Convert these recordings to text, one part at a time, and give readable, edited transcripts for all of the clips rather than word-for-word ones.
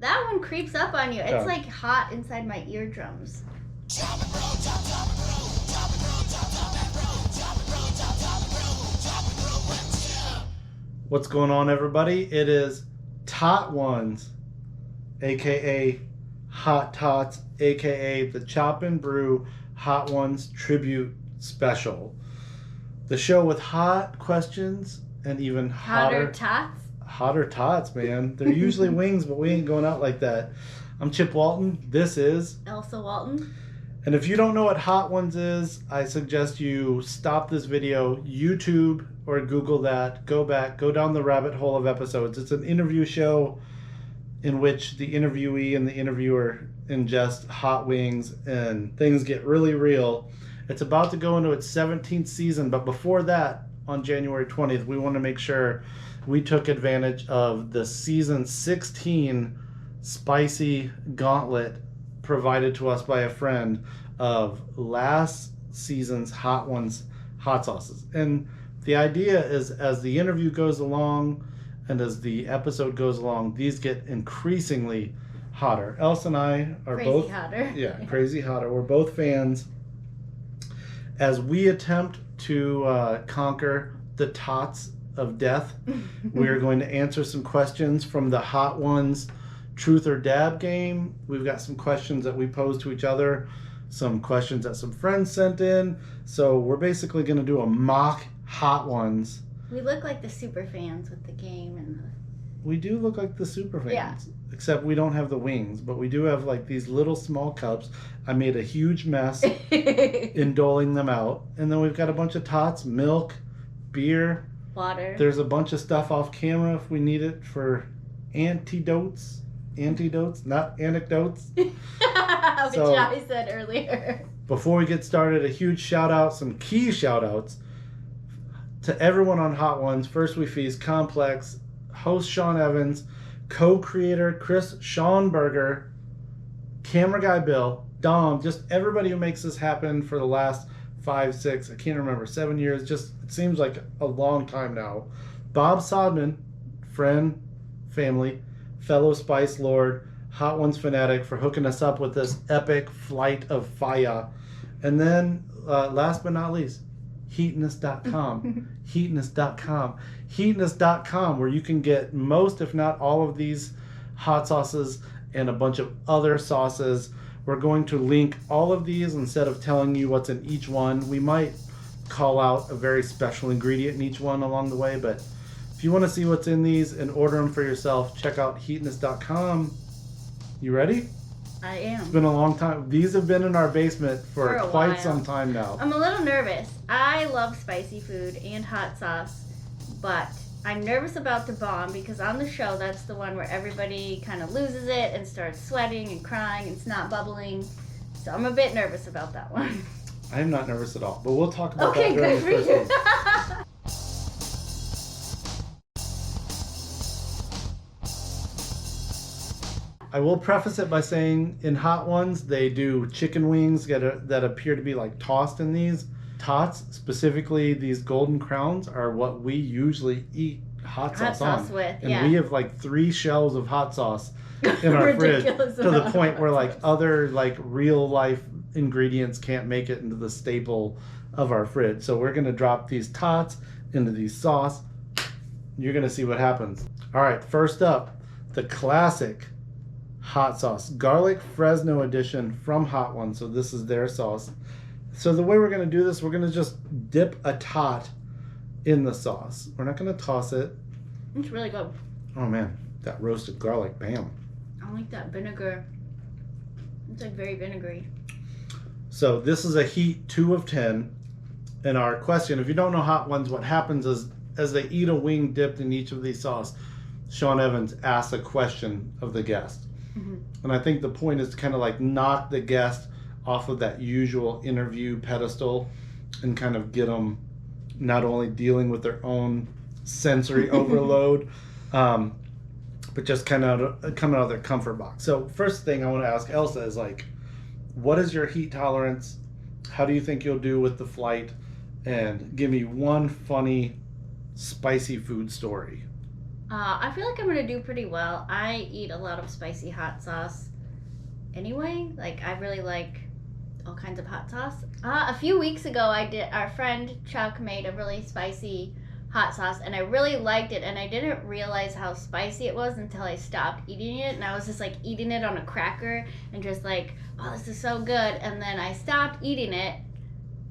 That one creeps up on you. It's like hot inside my eardrums. What's going on, everybody? It is Tot Ones, aka Hot Tots, aka the Chop Brew Hot Ones Tribute Special. The show with hot questions and even hotter tots. Hotter tots, man. They're usually wings, but we ain't going out like that. I'm Chip Walton. This is Elsa Walton. And if you don't know what Hot Ones is, I suggest you stop this video, YouTube or Google that, go back, go down the rabbit hole of episodes. It's an interview show in which the interviewee and the interviewer ingest hot wings and things get really real. It's about to go into its 17th season, but before that, on January 20th, we want to make sure we took advantage of the season 16 spicy gauntlet provided to us by a friend of last season's Hot Ones hot sauces. And the idea is, as the interview goes along and as the episode goes along, these get increasingly hotter. Elsa and I are both hotter. Yeah, crazy hotter. We're both fans. As we attempt to conquer the tots of death, we are going to answer some questions from the Hot Ones Truth or Dab game. We've got some questions that we pose to each other, some questions that some friends sent in. So we're basically going to do a mock Hot Ones. We look like the super fans with the game and the... We do look like the super fans. Yeah. Except we don't have the wings, but we do have like these little small cups. I made a huge mess in doling them out. And then we've got a bunch of tots, milk, beer, water. There's a bunch of stuff off camera if we need it for antidotes, not anecdotes. Which I said earlier. Before we get started, a huge shout out, some key shout outs to everyone on Hot Ones. First we feast Complex, host Sean Evans, co-creator Chris Schonberger, camera guy Bill, Dom, just everybody who makes this happen for the last 5, 6, I can't remember, 7 years, just it seems like a long time now. Bob Sodman, friend, family, fellow Spice Lord, Hot Ones fanatic, for hooking us up with this epic flight of fire. And then last but not least, Heatiness.com. Heatiness.com, where you can get most, if not all, of these hot sauces and a bunch of other sauces. We're going to link all of these instead of telling you what's in each one. We might call out a very special ingredient in each one along the way, but if you want to see what's in these and order them for yourself, check out Heatiness.com. You ready? I am. It's been a long time. These have been in our basement for quite some time now. I'm a little nervous. I love spicy food and hot sauce, but I'm nervous about the bomb because on the show, that's the one where everybody kind of loses it and starts sweating and crying and snot bubbling. So I'm a bit nervous about that one. I'm not nervous at all, but we'll talk about that during the first one. I will preface it by saying in Hot Ones, they do chicken wings that appear to be like tossed in these. Tots, specifically these golden crowns, are what we usually eat hot sauce with. And we have like 3 shelves of hot sauce in our fridge to the point where like other like real life ingredients can't make it into the staple of our fridge. So we're going to drop these tots into these sauce. You're going to see what happens. All right, first up, the classic hot sauce, garlic Fresno edition from Hot Ones. So this is their sauce. So the way we're going to do this, we're going to just dip a tot in the sauce. We're not going to toss it. It's really good. Oh man, that roasted garlic, bam. I like that vinegar. It's like very vinegary. So this is a heat 2 of 10. And our question, if you don't know Hot Ones, what happens is as they eat a wing dipped in each of these sauce, Sean Evans asks a question of the guest. Mm-hmm. And I think the point is to kind of like knock the guest off of that usual interview pedestal and kind of get them not only dealing with their own sensory overload, but just kind of coming out of their comfort box. So first thing I want to ask Elsa is like, what is your heat tolerance? How do you think you'll do with the flight? And give me one funny spicy food story. I feel like I'm gonna do pretty well. I eat a lot of spicy hot sauce anyway. Like, I really like all kinds of hot sauce. A few weeks ago, our friend Chuck made a really spicy hot sauce, and I really liked it, and I didn't realize how spicy it was until I stopped eating it, and I was just like eating it on a cracker and just like, oh, this is so good. And then I stopped eating it,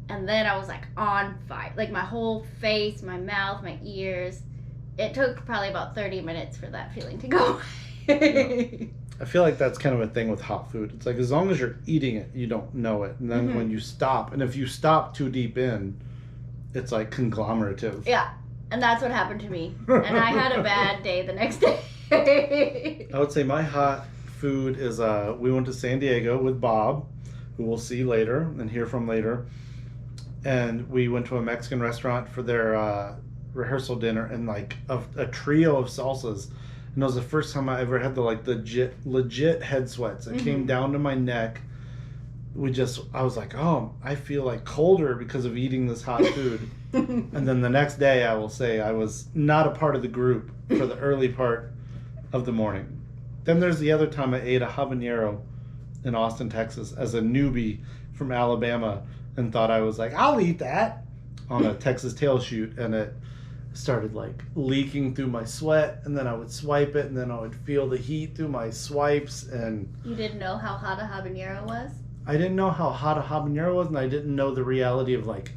and then I was like on fire. Like, my whole face, my mouth, my ears. It took probably about 30 minutes for that feeling to go away. I feel like that's kind of a thing with hot food. It's like, as long as you're eating it, you don't know it. And then when you stop, and if you stop too deep in, it's like conglomerative. Yeah, and that's what happened to me. And I had a bad day the next day. I would say my hot food is, we went to San Diego with Bob, who we'll see later and hear from later. And we went to a Mexican restaurant for their rehearsal dinner, and like a trio of salsas. And it was the first time I ever had the like legit head sweats. It came down to my neck. I was like, oh, I feel like colder because of eating this hot food. And then the next day, I will say I was not a part of the group for the early part of the morning. Then there's the other time I ate a habanero in Austin, Texas as a newbie from Alabama and thought I was like, I'll eat that on a Texas tail shoot. And it started like leaking through my sweat, and then I would swipe it, and then I would feel the heat through my swipes. And You didn't know how hot a habanero was? I didn't know how hot a habanero was, and I didn't know the reality of like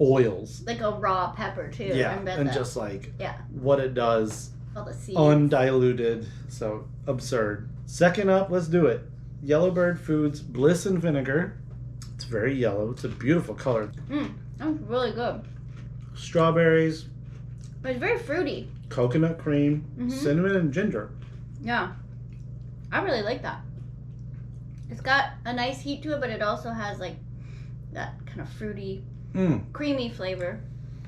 oils. Like a raw pepper too. Yeah, and just like what it does. All the seeds. Undiluted. So absurd. Second up, let's do it. Yellowbird Foods Bliss and Vinegar. It's very yellow. It's a beautiful color. That's really good. Strawberries, But it's very fruity. coconut cream, cinnamon, and ginger. Yeah. I really like that. It's got a nice heat to it, but it also has like that kind of fruity, creamy flavor.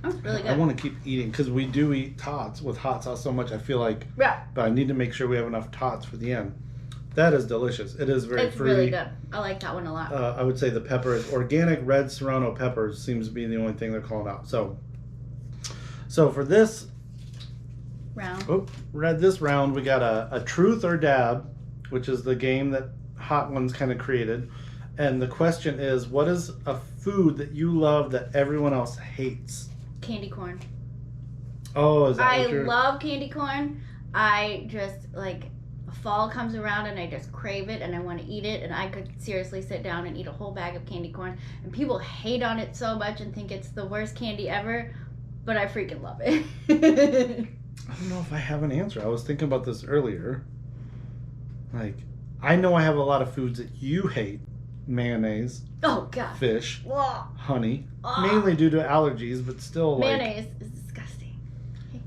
That's really good. I want to keep eating because we do eat tots with hot sauce so much. I feel like, Yeah. but I need to make sure we have enough tots for the end. That is delicious. It is very It's fruity. really good. I like that one a lot. I would say the pepper is organic red Serrano peppers seems to be the only thing they're calling out. So for this round, we got a truth or dab, which is the game that Hot Ones kind of created. And the question is, what is a food that you love that everyone else hates? Candy corn. Oh, is that I what you're... love candy corn. I just like fall comes around and I just crave it and I want to eat it, and I could seriously sit down and eat a whole bag of candy corn, and people hate on it so much and think it's the worst candy ever, but I freaking love it. I don't know if I have an answer. I was thinking about this earlier. Like, I know I have a lot of foods that you hate. Mayonnaise, Oh god. fish, Whoa. honey, Ugh. mainly due to allergies, but still like... Mayonnaise is disgusting.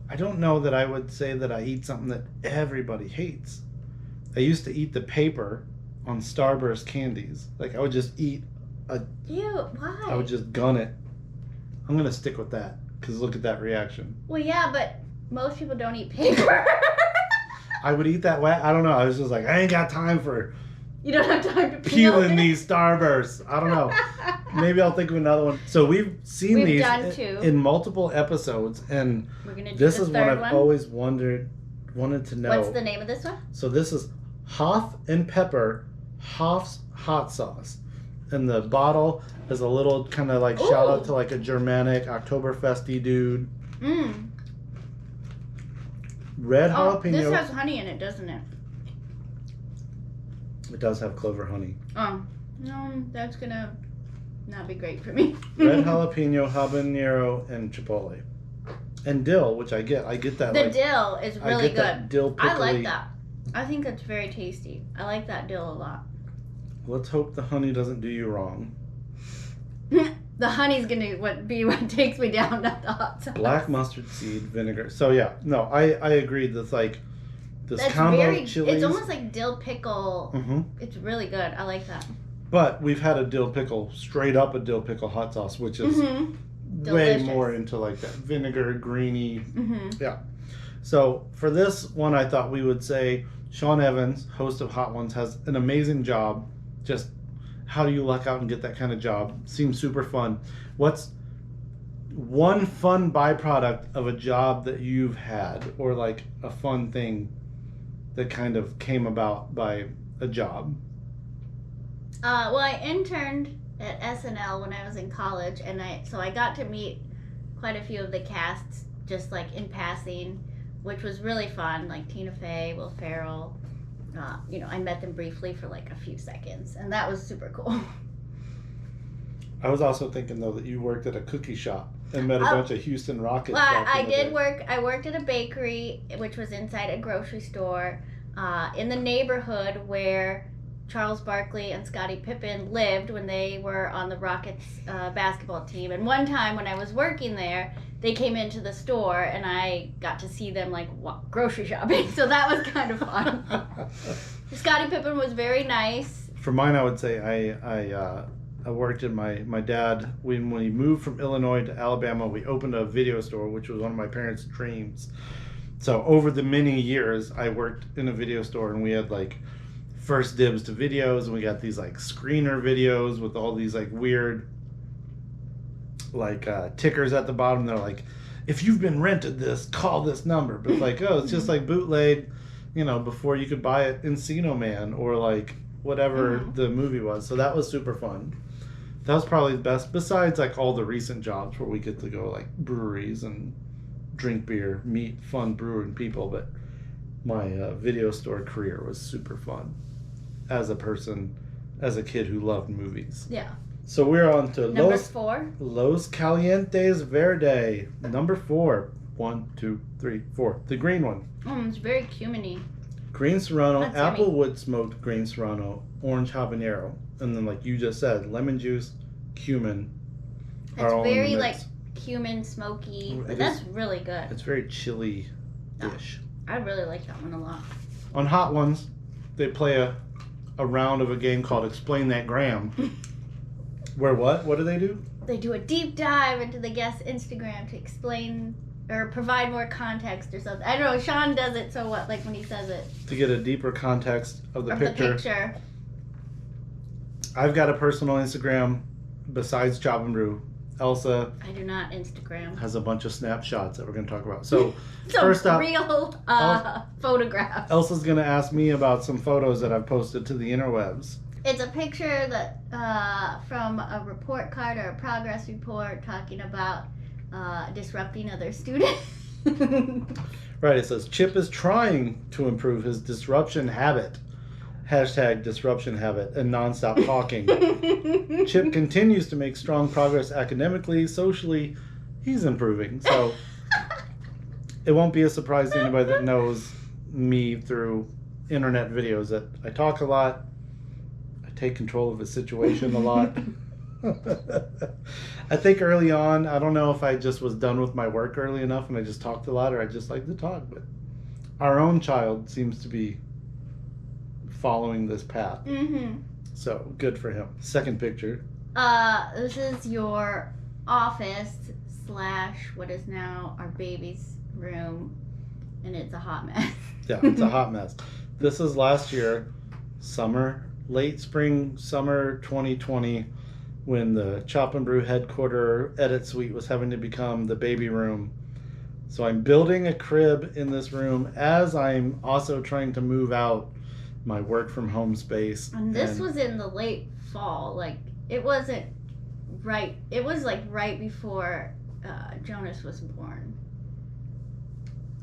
I don't know that I would say that I eat something that everybody hates. I used to eat the paper on Starburst candies. Like, I would just eat Ew, why? I would just gun it. I'm going to stick with that, because look at that reaction. Well, yeah, but most people don't eat paper. I would eat that way. I don't know. I was just like, I ain't got time for You don't have time to peel peeling it. these Starbursts. I don't know. Maybe I'll think of another one. So we've seen these done two. in multiple episodes, and We're gonna do this the is third one I've one. always wanted to know. What's the name of this one? So this is Hoff and Pepper Hoff's hot sauce. And the bottle is a little kind of like shout out to like a Germanic Oktoberfesty dude. Red jalapeno. This has honey in it, doesn't it? It does have clover honey. Oh, no, that's gonna not be great for me. Red jalapeno, habanero, and chipotle. And dill, which I get. I get that. The like, dill is really I get good. that dill pickly. I like that. I think that's very tasty. I like that dill a lot. Let's hope the honey doesn't do you wrong. The honey's gonna be what takes me down, not the hot sauce. Black mustard seed vinegar. So yeah, no, I agree. That's like this That's combo very, of chilies. it's almost like dill pickle. Mm-hmm. It's really good. I like that. But we've had a dill pickle, straight up a dill pickle hot sauce, which is way Delicious. more into like that vinegar, greeny. Mm-hmm. Yeah. So for this one, I thought we would say Sean Evans, host of Hot Ones, has an amazing job. Just how do you luck out and get that kind of job? Seems super fun. What's one fun byproduct of a job that you've had, or like a fun thing that kind of came about by a job. Well, I interned at SNL when I was in college, and I got to meet quite a few of the casts just like in passing, which was really fun. Like Tina Fey, Will Ferrell. I met them briefly for like a few seconds, and that was super cool. I was also thinking though that you worked at a cookie shop and met a bunch of Houston Rockets. Well, I worked at a bakery, which was inside a grocery store, in the neighborhood where Charles Barkley and Scottie Pippen lived when they were on the Rockets basketball team. And one time when I was working there, they came into the store and I got to see them like grocery shopping. So that was kind of fun. Scottie Pippen was very nice. For mine, I would say I worked in my dad, when he moved from Illinois to Alabama, we opened a video store, which was one of my parents' dreams. So over the many years, I worked in a video store, and we had like first dibs to videos, and we got these like screener videos with all these like weird like tickers at the bottom. They're like, if you've been rented this, call this number. But like, oh, it's just like bootleg, before you could buy it, Encino Man or like whatever the movie was. So that was super fun. That was probably the best, besides like all the recent jobs where we get to go like breweries and drink beer, meet fun brewing people. But my video store career was super fun as a kid who loved movies. Yeah. So we're on to Number 4. Los Calientes Verde. Number 4. 1, 2, 3, 4. The green one. It's very cuminy. Green Serrano, That's applewood smoked green Serrano, orange habanero, and then like you just said, lemon juice, cumin. It's very like cumin, smoky. But that's really good. It's very chili-ish. I really like that one a lot. On Hot Ones, they play a round of a game called Explain That Gram. Where what? What do they do? They do a deep dive into the guest's Instagram to explain or provide more context or something. I don't know. Sean does it so what? Like when he says it. To get a deeper context of the picture. I've got a personal Instagram besides Chop Brew. Elsa. I do not Instagram. Has a bunch of snapshots that we're going to talk about. So first up, real photographs. Elsa's going to ask me about some photos that I've posted to the interwebs. It's a picture that from a report card or a progress report talking about disrupting other students. Right, it says Chip is trying to improve his disruption habit. Hashtag disruption habit and nonstop talking. Chip continues to make strong progress academically, socially. He's improving. So it won't be a surprise to anybody that knows me through internet videos that I talk a lot. I take control of a situation a lot. I think early on, I don't know if I just was done with my work early enough and I just talked a lot, or I just like to talk, but our own child seems to be following this path. So good for him. Second picture. This is your office / what is now our baby's room, and it's a hot mess. Yeah, it's a hot mess. This is last year, late spring, summer 2020, when the Chop and Brew headquarter edit suite was having to become the baby room. So I'm building a crib in this room as I'm also trying to move out my work from home space. And this was in the late fall. Like, it wasn't right. It was like right before Jonas was born.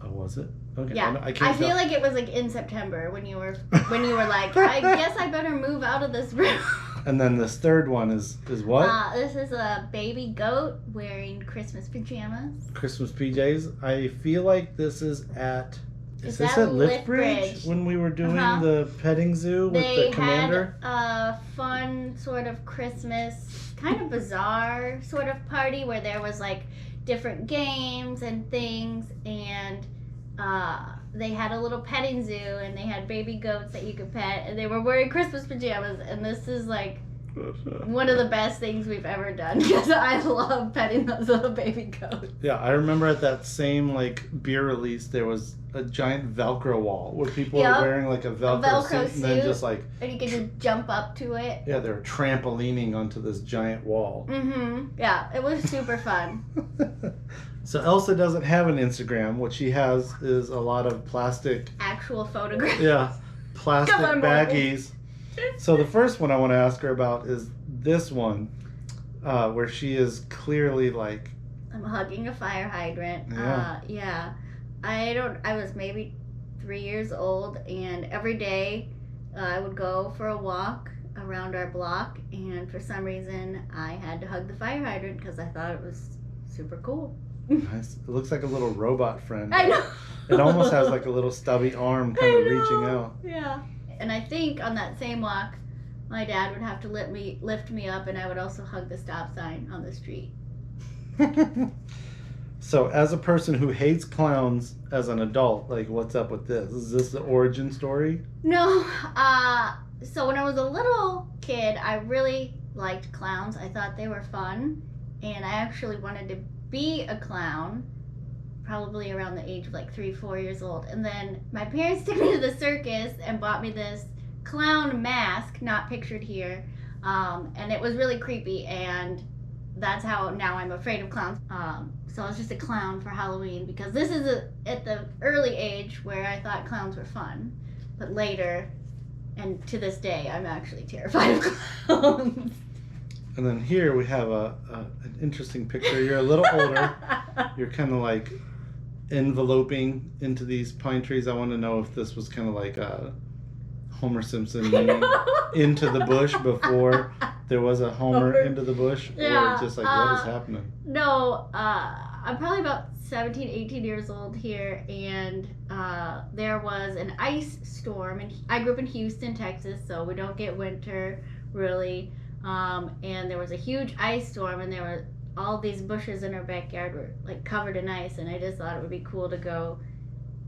Oh, was it? Okay. Yeah. I feel like it was like in September when you were like, I guess I better move out of this room. And then this third one is what? This is a baby goat wearing Christmas pajamas. Christmas PJs. I feel like this is at... Is this at at Lithbridge when we were doing the petting zoo with the commander? They had a fun sort of Christmas, kind of bizarre sort of party where there was like different games and things, and they had a little petting zoo and they had baby goats that you could pet, and they were wearing Christmas pajamas, and this is like one of the best things we've ever done because I love petting those little baby goats. Yeah, I remember at that same like beer release, there was a giant Velcro wall where people were wearing like a Velcro suit and then just like, and you could just jump up to it. yeah, they were trampolining onto this giant wall. Yeah, it was super fun. So Elsa doesn't have an Instagram. What she has is a lot of plastic. Actual photographs. Yeah, plastic Come on, baggies. So the first one I want to ask her about is this one, where she is clearly like. I'm hugging a fire hydrant. Yeah. Yeah. I was maybe 3 years old, and every day I would go for a walk around our block, and for some reason I had to hug the fire hydrant because I thought it was super cool. Nice. It looks like a little robot friend. I know. It almost has like a little stubby arm kind of reaching out. Yeah. And I think on that same walk, my dad would have to lift me up, and I would also hug the stop sign on the street. So, as a person who hates clowns as an adult, like, what's up with this? Is this the origin story? No. So when I was a little kid, I really liked clowns. I thought they were fun, and I actually wanted to be a clown, probably around the age of like 3-4 years old. And then my parents took me to the circus and bought me this clown mask, not pictured here, and it was really creepy, and that's how now I'm afraid of clowns. So I was just a clown for Halloween because this is at the early age where I thought clowns were fun, but later, and to this day, I'm actually terrified of clowns. And then here we have an interesting picture. You're a little older. You're kind of like enveloping into these pine trees. I want to know if this was kind of like a Homer Simpson meaning into the bush before there was a Homer into the bush, or just like what is happening? No, I'm probably about 17, 18 years old here, and there was an ice storm, and I grew up in Houston, Texas, so we don't get winter really, and there was a huge ice storm, and there were all these bushes in our backyard were like covered in ice, and I just thought it would be cool to go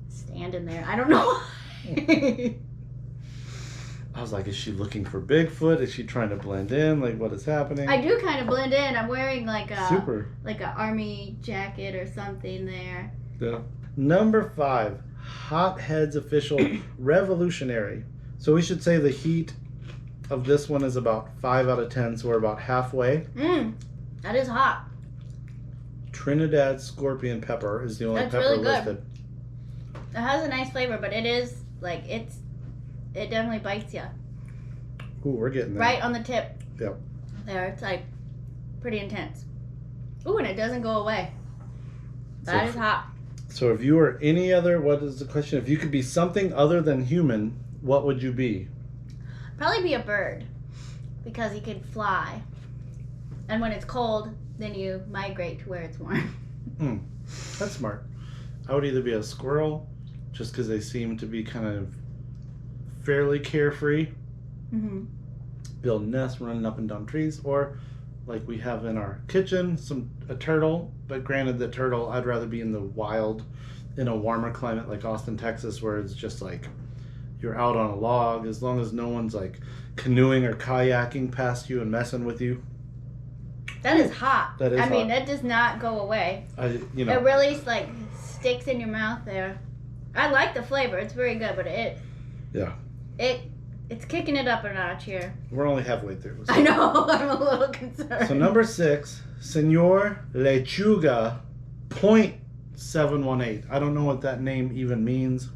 stand in there. I don't know why. I was like, is she looking for Bigfoot? Is she trying to blend in? Like, what is happening? I do kind of blend in. I'm wearing like a an army jacket or something there. Yeah. Number 5, Hothead's official revolutionary. So we should say the heat of this one is about 5 out of 10, so we're about halfway. That is hot. Trinidad scorpion pepper is the only That's pepper really good. listed. It has a nice flavor, but it is like it definitely bites you. Ooh, we're getting there. Right on the tip. Yep. There, it's like pretty intense. Ooh, and it doesn't go away. That is hot. So if you were any other, what is the question? If you could be something other than human, what would you be? Probably be a bird, because you could fly. And when it's cold, then you migrate to where it's warm. That's smart. I would either be a squirrel, just because they seem to be kind of fairly carefree. Build nests, running up and down trees, or like we have in our kitchen, a turtle. But granted, the turtle, I'd rather be in the wild, in a warmer climate like Austin, Texas, where it's just like you're out on a log. As long as no one's like canoeing or kayaking past you and messing with you. That is hot. That is hot. I mean, that does not go away. It really like sticks in your mouth there. I like the flavor; it's very good, but it's kicking it up a notch here. We're only halfway through. So. I know. I'm a little concerned. So number 6, Señor Lechuga, .718. I don't know what that name even means.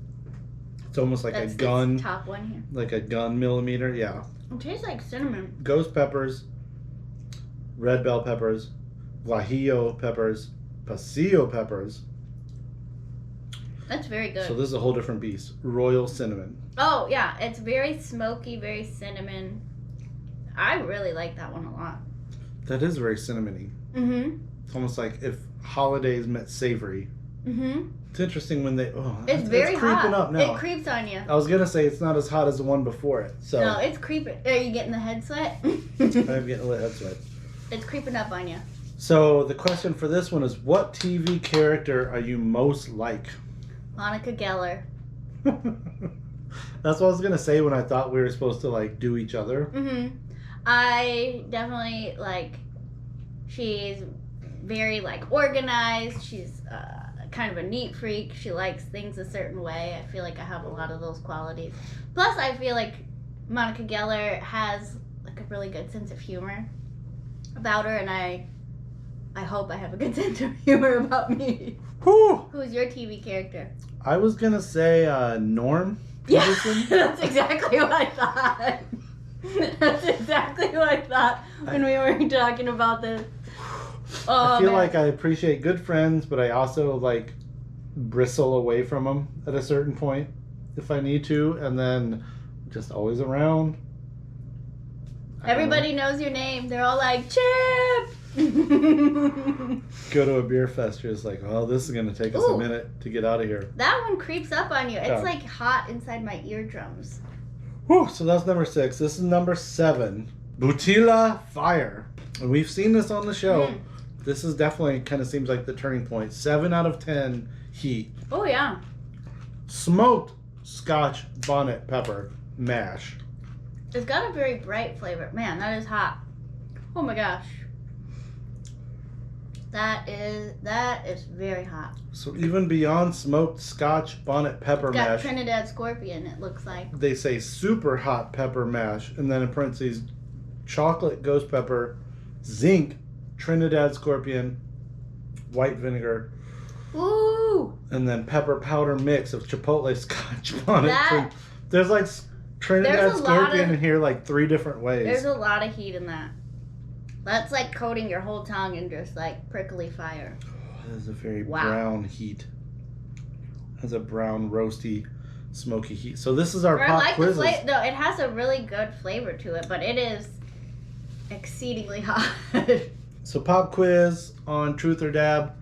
It's almost like That's a gun. The top one here. Like a gun millimeter, yeah. It tastes like cinnamon. Ghost peppers, red bell peppers, guajillo peppers, pasillo peppers. That's very good. So this is a whole different beast. Royal cinnamon. Oh, yeah. It's very smoky, very cinnamon. I really like that one a lot. That is very cinnamony. It's almost like if holidays met savory. It's interesting when they... Oh, it's very creeping hot. Up now. It creeps on you. I was going to say it's not as hot as the one before it. So. No, it's creeping. Are you getting the head sweat? I'm getting the head sweat. It's creeping up on you. So the question for this one is, what TV character are you most like? Monica Geller. That's what I was going to say when I thought we were supposed to like do each other. I definitely she's very organized. She's kind of a neat freak. She likes things a certain way. I feel like I have a lot of those qualities. Plus, I feel like Monica Geller has a really good sense of humor about her, and I hope I have a good sense of humor about me. Whew. Who's your TV character? I was gonna say Norm. Yeah, Peterson. that's exactly what I thought. That's exactly what I thought when we were talking about this. Oh, I feel man. like I appreciate good friends, but I also bristle away from them at a certain point if I need to, and then just always around. Everybody knows your name. They're all like, Chip! Go to a beer fest, you're just like, well, this is going to take us a Ooh. minute to get out of here. That one creeps up on you. It's Yeah. hot inside my eardrums. Whew, so that's number 6. This is number 7. Bhutila Fire. And we've seen this on the show. Mm. This is definitely kind of seems like the turning point. 7 out of 10 heat. Oh, yeah. Smoked Scotch bonnet pepper mash. It's got a very bright flavor. Man, that is hot. Oh my gosh. That is very hot. So even beyond smoked Scotch bonnet pepper It's got mash, Trinidad Scorpion, it looks like. they say super hot pepper mash, and then in parentheses, chocolate ghost pepper, zinc, Trinidad Scorpion, white vinegar, Ooh! and then pepper powder mix of chipotle Scotch bonnet. That- There's Trinidad There's a lot Scorpion of- in here 3 different ways. There's a lot of heat in that. That's coating your whole tongue in just prickly fire. That is a very Wow. brown heat. Has a brown, roasty, smoky heat. So this is our Or I pop like the quizzes. flavor. No, it has a really good flavor to it, but it is exceedingly hot. So pop quiz on Truth or Dab.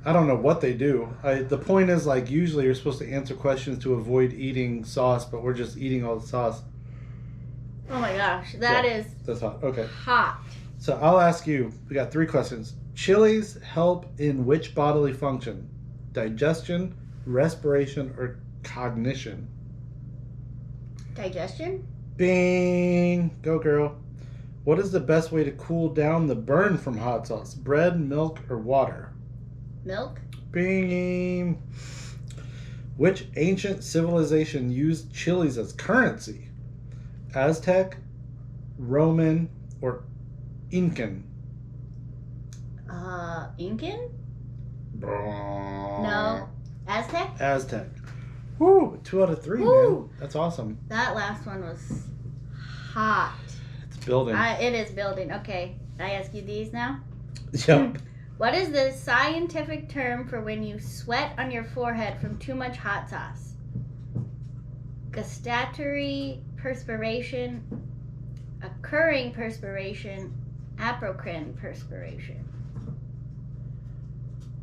I don't know what they do. The point is usually you're supposed to answer questions to avoid eating sauce, but we're just eating all the sauce. Oh my gosh, that is That's hot. Okay. hot. So I'll ask you. We got 3 questions. Chilies help in which bodily function? Digestion, respiration, or cognition? Digestion? Bing! Go girl. What is the best way to cool down the burn from hot sauce? Bread, milk, or water? Milk? Bing! Which ancient civilization used chilies as currency? Aztec, Roman, or Incan? Incan? No. Aztec? Aztec. Woo! 2 out of 3, man. Woo! That's awesome. That last one was hot. It's building. It is building. Okay, I ask you these now? Yep. What is the scientific term for when you sweat on your forehead from too much hot sauce? Gustatory perspiration, occurring perspiration, apocrine perspiration.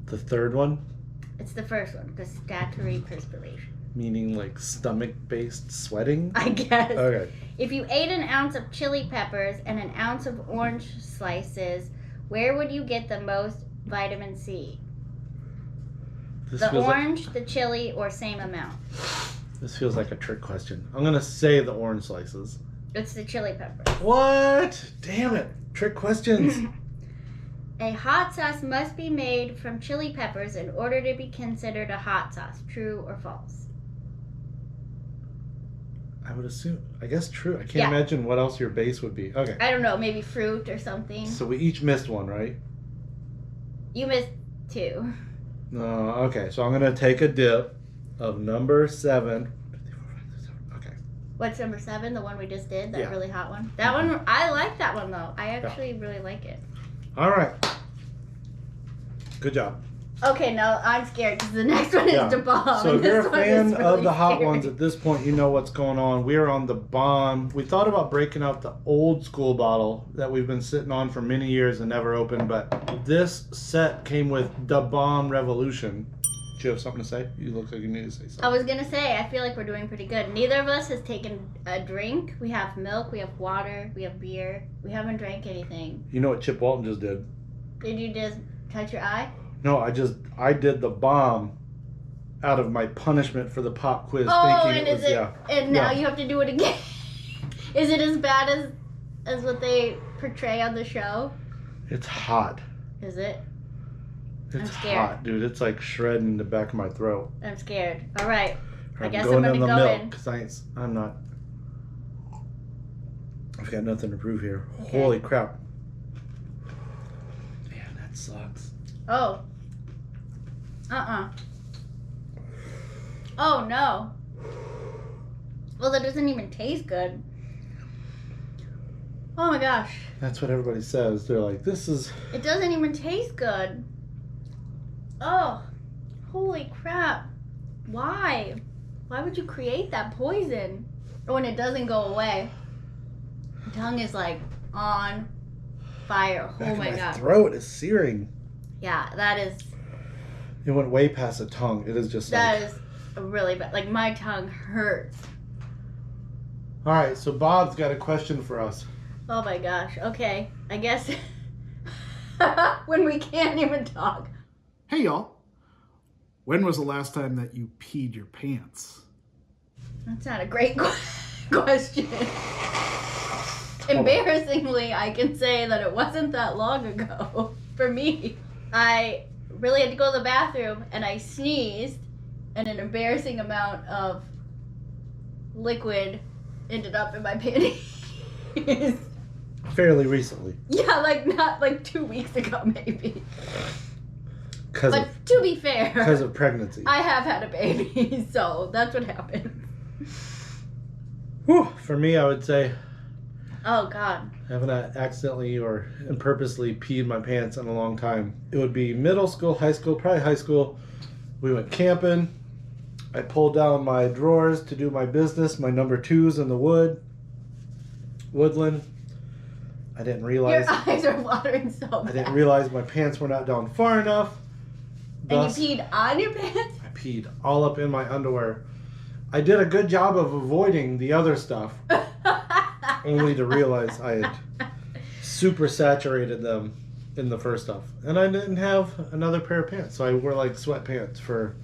The third one, It's the first one, gustatory perspiration. meaning stomach-based sweating. I guess. Okay. If you ate an ounce of chili peppers and an ounce of orange slices, where would you get the most vitamin C? This The feels orange, the chili, or same amount? This feels like a trick question. I'm gonna say the orange slices. It's the chili pepper. What? Damn it! Trick questions. A hot sauce must be made from chili peppers in order to be considered a hot sauce. True or false? I would assume. I guess true. I can't Yeah. imagine what else your base would be. Okay. I don't know, maybe fruit or something. So we each missed one, right? You missed 2. No. Okay. So I'm gonna take a dip of number 7. Okay. What's number 7? The one we just did? That Yeah. really hot one? That one, I like that one though. I actually really like it. All right. Good job. Okay, no, I'm scared because the next one is Yeah. the bomb. So if and you're this a one is fan of really the hot scary. ones, at this point you know what's going on. We are on the bomb. We thought about breaking out the old school bottle that we've been sitting on for many years and never opened, but this set came with the Bomb Revolution. Do you have something to say? You look like you need to say something. I was gonna say, I feel like we're doing pretty good. Neither of us has taken a drink. We have milk, we have water, we have beer. We haven't drank anything. You know what Chip Walton just did? Did you just touch your eye? No, I did the bomb out of my punishment for the pop quiz, Oh, thinking and it was is it? And now Yeah. you have to do it again. Is it as bad as as what they portray on the show? It's hot. Is it? It's scared. hot, dude. It's like shredding the back of my throat. I'm scared. All right. I guess going I'm in gonna the go milk in. because I'm not. I've got nothing to prove here. Okay. Holy crap! Man, that sucks. Oh. Oh no. Well, that doesn't even taste good. Oh my gosh. That's what everybody says. They're like, this is. It doesn't even taste good. Oh. Holy crap. Why? Why would you create that poison when it doesn't go away? My tongue is like on fire. Back Oh my of god. throat is searing. Yeah, that is It went way past the tongue. It is just that like. is really bad. Like my tongue hurts. All right, so Bob's got a question for us. Oh my gosh. Okay. I guess when we can't even talk. Hey y'all, when was the last time that you peed your pants? That's not a great question. Embarrassingly, I can say that it wasn't that long ago for me. I really had to go to the bathroom and I sneezed and an embarrassing amount of liquid ended up in my panties. Fairly recently. Yeah, like not like 2 weeks ago maybe. Because But to be fair, of pregnancy. I have had a baby, so that's what happened. Whew, for me, I would say Oh God. I haven't accidentally or purposely peed my pants in a long time. It would be middle school, high school, probably high school. We went camping. I pulled down my drawers to do my business, my number 2s in the woodland. I didn't realize. Your eyes are watering so bad. I didn't realize my pants were not down far enough. And Thus, you peed on your pants? I peed all up in my underwear. I did a good job of avoiding the other stuff, only to realize I had super saturated them in the first stuff. And I didn't have another pair of pants, so I wore like sweatpants for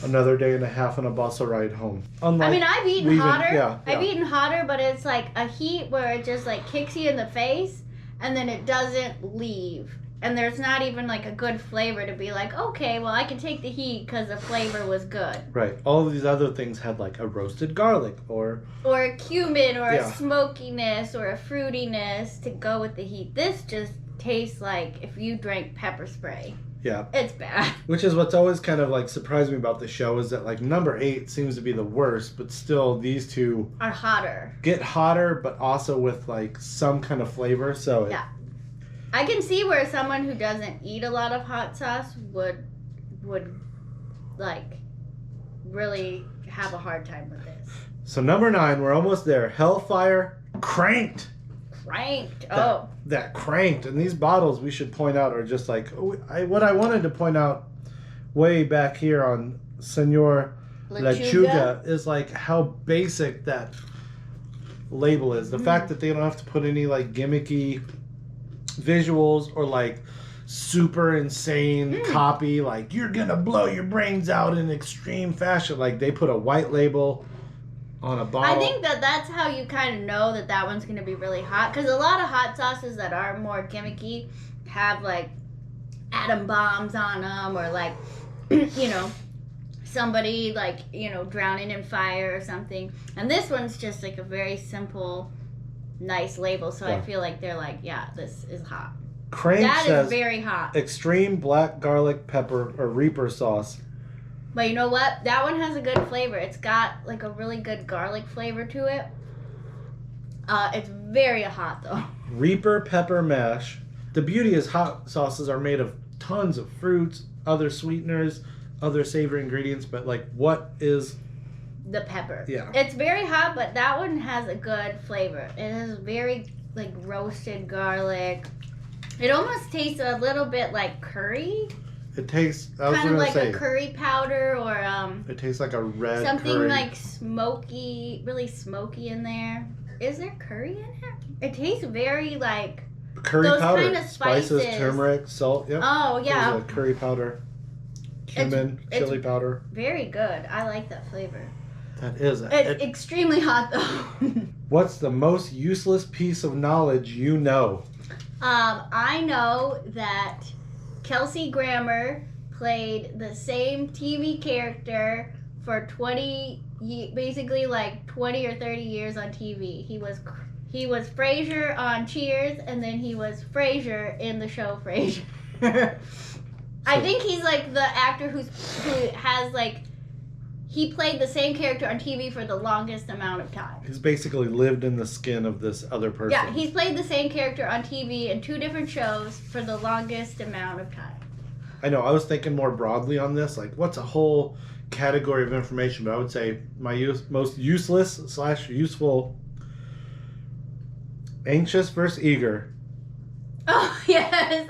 another day and a half on a bus ride home. Unlike I mean, I've eaten hotter. Yeah. I've eaten hotter, but it's like a heat where it just like kicks you in the face and then it doesn't leave. And there's not even like a good flavor to be like, okay, well, I can take the heat because the flavor was good. Right. All of these other things had like a roasted garlic or a cumin or Yeah. a smokiness or a fruitiness to go with the heat. This just tastes like if you drank pepper spray. yeah. It's bad. Which is what's always kind of like surprised me about the show is that like number 8 seems to be the worst, but still these two Are hotter. get hotter, but also with like some kind of flavor. So Yeah. I can see where someone who doesn't eat a lot of hot sauce would like really have a hard time with this. So number 9, we're almost there. Hellfire Kranked. Kranked. Oh. That Kranked. And these bottles, we should point out, are just like what I wanted to point out way back here on Señor Lechuga is like how basic that label is. The fact that they don't have to put any like gimmicky visuals or like super insane copy like you're gonna blow your brains out in extreme fashion. Like they put a white label on a bottle. I think that's how you kind of know that one's going to be really hot. Because a lot of hot sauces that are more gimmicky have like atom bombs on them or like, you know, somebody like, you know, drowning in fire or something. And this one's just like a very simple, nice label. So Yeah. I feel like they're like, yeah, this is hot. Kranked That says is very hot. extreme black garlic pepper or Reaper sauce. But you know what? That one has a good flavor. It's got like a really good garlic flavor to it. It's very hot though. Reaper pepper mash. The beauty is hot sauces are made of tons of fruits, other sweeteners, other savory ingredients, but like what is The pepper. Yeah. It's very hot, but that one has a good flavor. It has very like roasted garlic. It almost tastes a little bit like curry. it tastes I was Kind of gonna like say a curry powder or it tastes like a red something curry. like smoky, really smoky in there. Is there curry in it? It tastes very like curry those powder, kind of spices, spices. turmeric, salt. Yep. oh yeah, There's a curry powder, cumin, it's- chili powder. very good. I like that flavor. That is It's extremely hot though. What's the most useless piece of knowledge you know? I know that Kelsey Grammer played the same TV character for basically like 20 or 30 years on TV. He was Frasier on Cheers, and then he was Frasier in the show Frasier. I think he's like the actor who has like, he played the same character on TV for the longest amount of time. He's basically lived in the skin of this other person. Yeah, he's played the same character on TV in 2 different shows for the longest amount of time. I know, I was thinking more broadly on this, like what's a whole category of information, but I would say my most useless / useful, anxious versus eager. Oh, yes.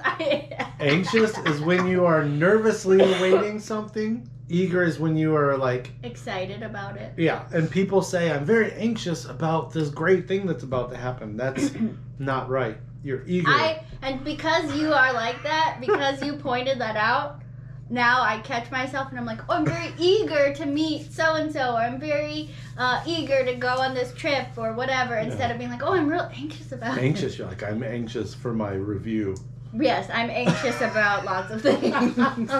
Anxious is when you are nervously awaiting something. Eager is when you are like... excited about it. Yeah, and people say, I'm very anxious about this great thing that's about to happen. That's not right. You're eager. And because you are like that, because you pointed that out, now I catch myself and I'm like, oh, I'm very eager to meet so-and-so, or I'm very eager to go on this trip or whatever, instead of being like, oh, I'm real anxious about it. Anxious, you're like, I'm anxious for my review. Yes, I'm anxious about lots of things.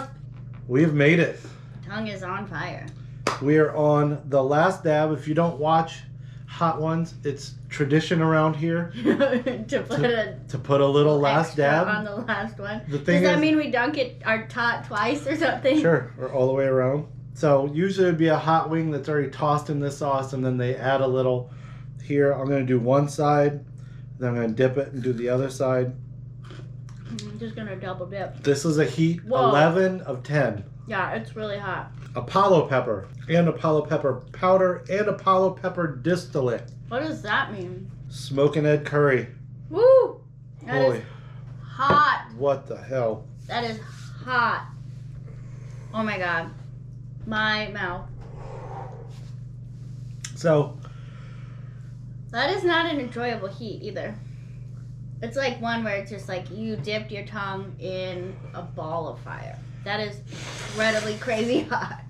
We have made it. Tongue is on fire. We are on the last dab. If you don't watch Hot Ones, it's tradition around here to put a little last dab on the last one. The thing Does that is, mean we dunk it our tot twice or something? Sure, or all the way around. So usually it'd be a hot wing that's already tossed in this sauce, and then they add a little here. I'm going to do one side, then I'm going to dip it and do the other side. I'm just going to double dip. This is a heat 11 of 10. Yeah, it's really hot. Apollo pepper, and Apollo pepper powder, and Apollo pepper distillate. What does that mean? Smoking Ed Curry. Woo! That Holy. is hot. What the hell? That is hot. Oh my god. My mouth. So. That is not an enjoyable heat either. It's like one where it's just like you dipped your tongue in a ball of fire. That is incredibly crazy hot.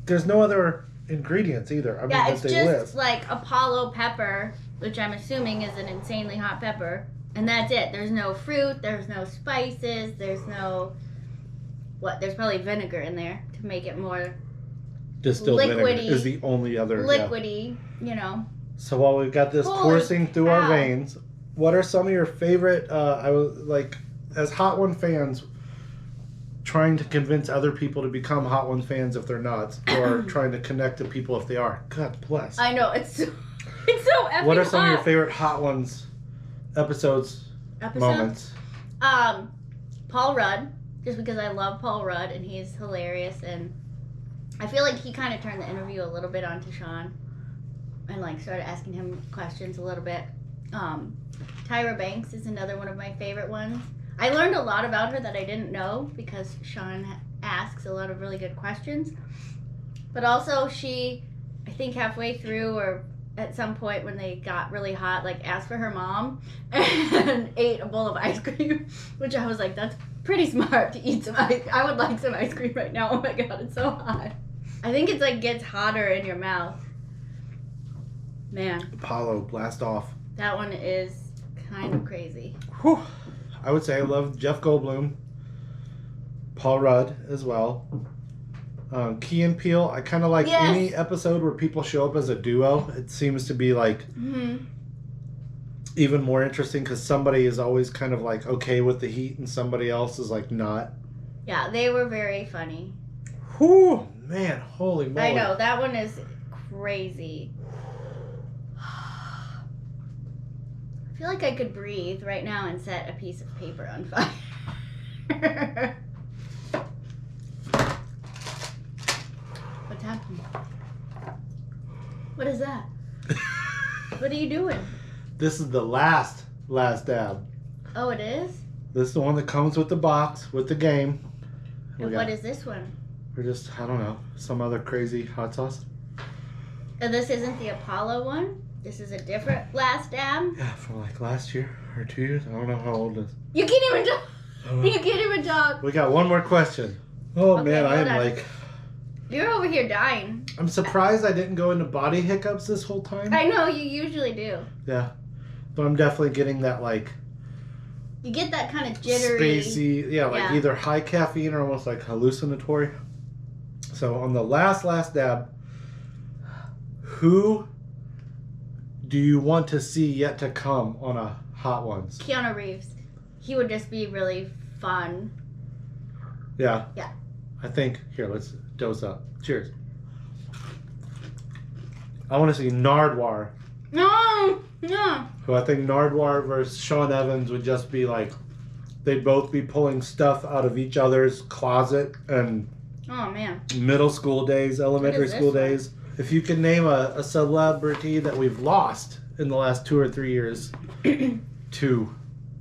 There's no other ingredients either. I mean, yeah, that it's they just list. like Apollo pepper, which I'm assuming is an insanely hot pepper, and that's it. There's no fruit, there's no spices, there's no... There's probably vinegar in there to make it more... Distilled liquidy, vinegar is the only other... liquidy, you know. So while we've got this coursing through our veins, what are some of your favorite, as Hot One fans, trying to convince other people to become Hot One fans if they're not, or trying to connect to people if they are? God bless. I know, it's so effing What are some hot. of your favorite Hot Ones episodes? Moments? Paul Rudd, just because I love Paul Rudd and he's hilarious, and I feel like he kind of turned the interview a little bit onto Sean and like started asking him questions a little bit. Tyra Banks is another one of my favorite ones. I learned a lot about her that I didn't know because Sean asks a lot of really good questions. But also she, I think halfway through or at some point when they got really hot, like asked for her mom and ate a bowl of ice cream, which I was like, that's pretty smart to eat some ice. I would like some ice cream right now. Oh my god, it's so hot. I think it's like gets hotter in your mouth. Man. Apollo, blast off. That one is kind of crazy. Whew. I would say I love Jeff Goldblum, Paul Rudd as well. Key and Peele, I kind of like any episode where people show up as a duo. It seems to be like even more interesting because somebody is always kind of like okay with the heat and somebody else is like not. Yeah, they were very funny. Whew, man, holy moly. I know, that one is crazy. I feel like I could breathe right now and set a piece of paper on fire. What's happening? What is that? What are you doing? This is the last dab. Oh, it is? This is the one that comes with the box, with the game. And what is this one? We're just, I don't know, some other crazy hot sauce. And this isn't the Apollo one? This is a different last dab? Yeah, from like last year or 2 years. I don't know how old it is. You can't even talk. You can't even talk. We got one more question. Oh, okay, man, I am like... You're over here dying. I'm surprised I didn't go into body hiccups this whole time. I know, you usually do. Yeah. But I'm definitely getting that, like... You get that kind of jittery... Spacey, like either high caffeine or almost like hallucinatory. So on the last dab, who do you want to see yet to come on a Hot Ones? Keanu Reeves. He would just be really fun. Yeah. Yeah. I think, here, let's dose up. Cheers. I want to see Nardwar. No! Yeah. Who I think Nardwar versus Sean Evans would just be like, they'd both be pulling stuff out of each other's closet and Oh, man. middle school days, elementary this school one? days. If you could name a celebrity that we've lost in the last 2 or 3 years to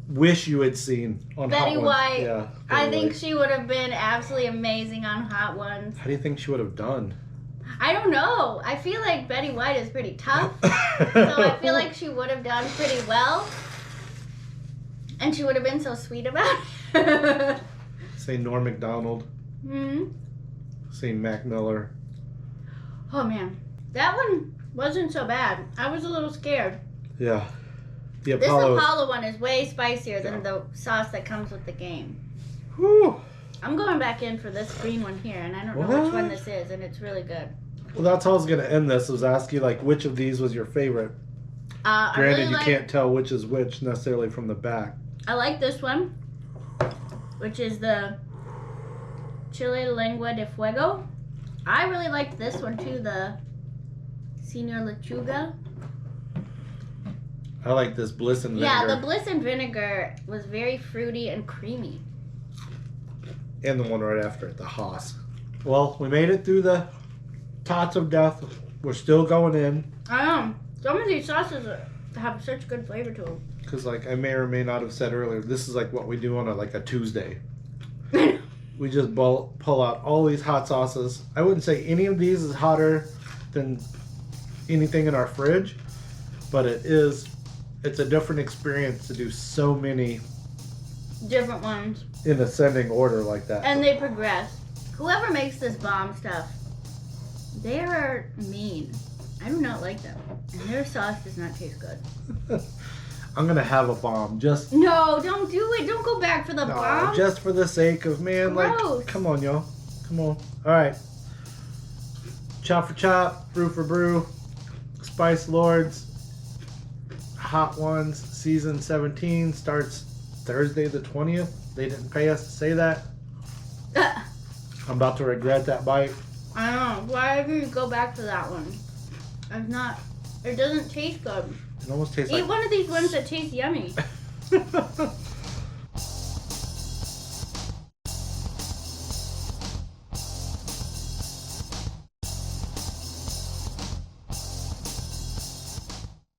wish you had seen on Betty Hot Ones. White. Yeah, I Betty think White. she would have been absolutely amazing on Hot Ones. How do you think she would have done? I don't know. I feel like Betty White is pretty tough. So I feel like she would have done pretty well. And she would have been so sweet about it. Say Norm Macdonald. Hmm. Say Mac Miller. Oh, man. That one wasn't so bad. I was a little scared. Yeah. The This Apollo. Apollo one is way spicier than the sauce that comes with the game. Whew. I'm going back in for this green one here, and I don't know What? which one this is, and it's really good. Well, that's how I was going to end this, was ask you, like, which of these was your favorite? I Granted, really you like, can't tell which is which necessarily from the back. I like this one, which is the Chile Lengua de Fuego. I really liked this one too, the Señor Lechuga. I like this Bliss and Vinegar. Yeah, the Bliss and Vinegar was very fruity and creamy. And the one right after it, the Haus. Well, we made it through the tots of death. We're still going in. I know. Some of these sauces have such good flavor to them. Because, like, I may or may not have said earlier, this is like what we do on a Tuesday. We just pull out all these hot sauces. I wouldn't say any of these is hotter than anything in our fridge, but it's a different experience to do so many Different ones. in ascending order like that. And they progress. Whoever makes this bomb stuff, they are mean. I do not like them. And their sauce does not taste good. I'm gonna have a bomb just No, don't do it. Don't go back for the bomb. just for the sake of, man, Gross. like, come on, y'all, come on. All right, chop for chop, brew for brew, Spice Lords, Hot Ones season 17 starts Thursday the 20th. They didn't pay us to say that. I'm about to regret that bite. I don't know. Why did you go back to that one? It's not. It doesn't taste good. It almost tastes Eat like one of these ones that taste yummy.